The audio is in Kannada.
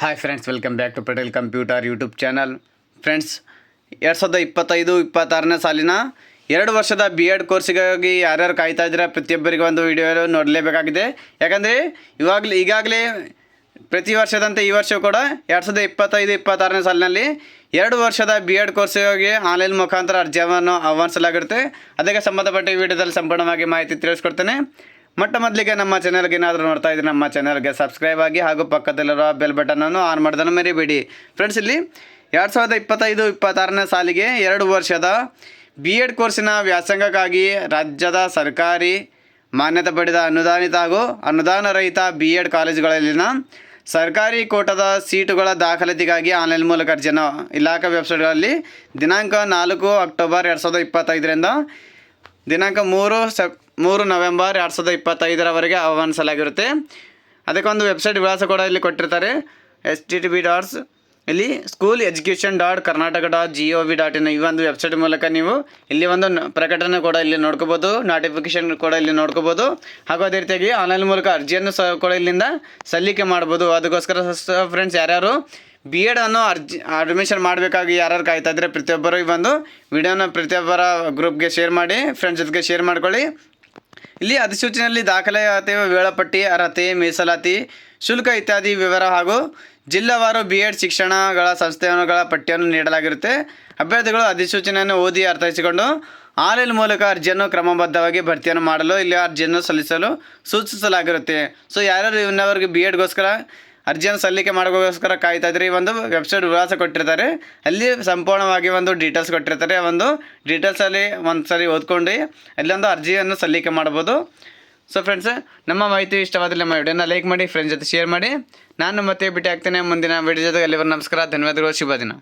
Hi friends, welcome back to Patel computer YouTube channel. Friends, 2025-26ನೇ ಸಾಲಿನ 2 ವರ್ಷದ ಬಿ ಎಡ್ ಕೋರ್ಸಿಗಾಗಿ ಯಾರ್ಯಾರು ಕಾಯ್ತಾ ಇದ್ದೀರಾ ಪ್ರತಿಯೊಬ್ಬರಿಗೆ ಒಂದು ವಿಡಿಯೋ ನೋಡಲೇಬೇಕಾಗಿದೆ. ಯಾಕಂದರೆ ಈಗಾಗಲೇ ಪ್ರತಿ ವರ್ಷದಂತೆ ಈ ವರ್ಷವೂ ಕೂಡ 2025-26ನೇ ಸಾಲಿನಲ್ಲಿ 2 ವರ್ಷದ ಬಿ ಎಡ್ ಕೋರ್ಸಿಗಾಗಿ ಆನ್ಲೈನ್ ಮುಖಾಂತರ ಅರ್ಜಿಯನ್ನು ಆಹ್ವಾನಿಸಲಾಗಿರುತ್ತೆ. ಅದಕ್ಕೆ ಸಂಬಂಧಪಟ್ಟ ಈ ವಿಡಿಯೋದಲ್ಲಿ ಸಂಪೂರ್ಣವಾಗಿ ಮಾಹಿತಿ ತಿಳಿಸ್ಕೊಡ್ತೇನೆ. ಮೊದಲಿಗೆ ನಮ್ಮ ಚಾನಲ್ಗೆ ಏನಾದರೂ ನೋಡ್ತಾ ಇದ್ದರೆ ನಮ್ಮ ಚಾನಲ್ಗೆ ಸಬ್ಸ್ಕ್ರೈಬ್ ಆಗಿ ಹಾಗೂ ಪಕ್ಕದಲ್ಲಿರೋ ಬೆಲ್ ಬಟನನ್ನು ಆನ್ ಮಾಡೋದನ್ನು ಮರಿಬೇಡಿ. ಫ್ರೆಂಡ್ಸ್, ಇಲ್ಲಿ 2025-26ನೇ ಸಾಲಿಗೆ 2 ವರ್ಷದ ಬಿ ಎಡ್ ಕೋರ್ಸಿನ ವ್ಯಾಸಂಗಕ್ಕಾಗಿ ರಾಜ್ಯದ ಸರ್ಕಾರಿ ಮಾನ್ಯತೆ ಪಡೆದ ಅನುದಾನಿತ ಹಾಗೂ ಅನುದಾನರಹಿತ ಬಿ ಎಡ್ ಕಾಲೇಜುಗಳಲ್ಲಿನ ಸರ್ಕಾರಿ ಕೋಟಾದ ಸೀಟುಗಳ ದಾಖಲಾತಿಗಾಗಿ ಆನ್ಲೈನ್ ಮೂಲಕ ಅರ್ಜಿಯನ್ನು ಇಲಾಖಾ ವೆಬ್ಸೈಟ್ಗಳಲ್ಲಿ ದಿನಾಂಕ 4 ಅಕ್ಟೋಬರ್ 2025ರಿಂದ ದಿನಾಂಕ 3 ನವೆಂಬರ್ 2025ರವರೆಗೆ ಆಹ್ವಾನಿಸಲಾಗಿರುತ್ತೆ. ಅದಕ್ಕೊಂದು ವೆಬ್ಸೈಟ್ ವಿಳಾಸ ಕೂಡ ಇಲ್ಲಿ ಕೊಟ್ಟಿರ್ತಾರೆ. http: ಇಲ್ಲಿ school-education.karnataka.gov.in ಈ ಒಂದು ವೆಬ್ಸೈಟ್ ಮೂಲಕ ನೀವು ಇಲ್ಲಿ ಒಂದು ಪ್ರಕಟಣೆ ಕೂಡ ಇಲ್ಲಿ ನೋಡ್ಕೋಬೋದು, ನೋಟಿಫಿಕೇಶನ್ ಕೂಡ ಇಲ್ಲಿ ನೋಡ್ಕೋಬೋದು. ಹಾಗೂ ಅದೇ ರೀತಿಯಾಗಿ ಆನ್ಲೈನ್ ಮೂಲಕ ಅರ್ಜಿಯನ್ನು ಸಹ ಕೂಡ ಇಲ್ಲಿಂದ ಸಲ್ಲಿಕೆ ಮಾಡ್ಬೋದು. ಅದಕ್ಕೋಸ್ಕರ ಫ್ರೆಂಡ್ಸ್, ಯಾರ್ಯಾರು ಬಿ ಎಡನ್ನು ಅಡ್ಮಿಷನ್ ಮಾಡಬೇಕಾಗಿ ಯಾರ್ಯಾರು ಕಾಯ್ತಾ ಇದ್ದರೆ ಪ್ರತಿಯೊಬ್ಬರು ಈ ಒಂದು ವಿಡಿಯೋನ ಪ್ರತಿಯೊಬ್ಬರ ಗ್ರೂಪ್ಗೆ ಶೇರ್ ಮಾಡಿ, ಫ್ರೆಂಡ್ಸ್ ಜೊತೆಗೆ ಶೇರ್ ಮಾಡ್ಕೊಳ್ಳಿ. ಇಲ್ಲಿ ಅಧಿಸೂಚನೆಯಲ್ಲಿ ದಾಖಲಾತಿ, ವೇಳಾಪಟ್ಟಿ, ಅರ್ಹತೆ, ಮೀಸಲಾತಿ, ಶುಲ್ಕ ಇತ್ಯಾದಿ ವಿವರ ಹಾಗೂ ಜಿಲ್ಲಾವಾರು ಬಿ ಎಡ್ ಶಿಕ್ಷಣಗಳ ಸಂಸ್ಥೆಗಳ ಪಟ್ಟಿಯನ್ನು ನೀಡಲಾಗಿರುತ್ತೆ. ಅಭ್ಯರ್ಥಿಗಳು ಅಧಿಸೂಚನೆಯನ್ನು ಓದಿ ಅರ್ಥೈಸಿಕೊಂಡು ಆನ್ಲೈನ್ ಮೂಲಕ ಅರ್ಜಿಯನ್ನು ಕ್ರಮಬದ್ಧವಾಗಿ ಭರ್ತಿಯನ್ನು ಮಾಡಲು ಇಲ್ಲಿ ಅರ್ಜಿಯನ್ನು ಸಲ್ಲಿಸಲು ಸೂಚಿಸಲಾಗಿರುತ್ತೆ. ಸೊ ಯಾರ್ಯಾರು ಇನ್ನವರಿಗೆ ಬಿ ಎಡ್ಗೋಸ್ಕರ ಅರ್ಜಿಯನ್ನು ಸಲ್ಲಿಕೆ ಮಾಡೋಕ್ಕೋಸ್ಕರ ಕಾಯ್ತಾ ಇದ್ದರೆ ಈ ಒಂದು ವೆಬ್ಸೈಟ್ ವಿಳಾಸ ಕೊಟ್ಟಿರ್ತಾರೆ. ಅಲ್ಲಿ ಸಂಪೂರ್ಣವಾಗಿ ಒಂದು ಡೀಟೇಲ್ಸ್ ಕೊಟ್ಟಿರ್ತಾರೆ. ಆ ಒಂದು ಡೀಟೇಲ್ಸಲ್ಲಿ ಒಂದು ಸರಿ ಓದ್ಕೊಂಡು ಅಲ್ಲೊಂದು ಅರ್ಜಿಯನ್ನು ಸಲ್ಲಿಕೆ ಮಾಡ್ಬೋದು. ಸೊ ಫ್ರೆಂಡ್ಸ್, ನಮ್ಮ ಮಾಹಿತಿ ಇಷ್ಟವಾದರೆ ನಮ್ಮ ವಿಡಿಯೋನ ಲೈಕ್ ಮಾಡಿ, ಫ್ರೆಂಡ್ಸ್ ಜೊತೆ ಶೇರ್ ಮಾಡಿ. ನಾನು ಮತ್ತೆ ಭೇಟಿ ಆಗ್ತೇನೆ ಮುಂದಿನ ವಿಡಿಯೋ ಜೊತೆಗೆ. ಅಲ್ಲಿವರೆಗೂ ನಮಸ್ಕಾರ, ಧನ್ಯವಾದಗಳು, ಶುಭ ದಿನ.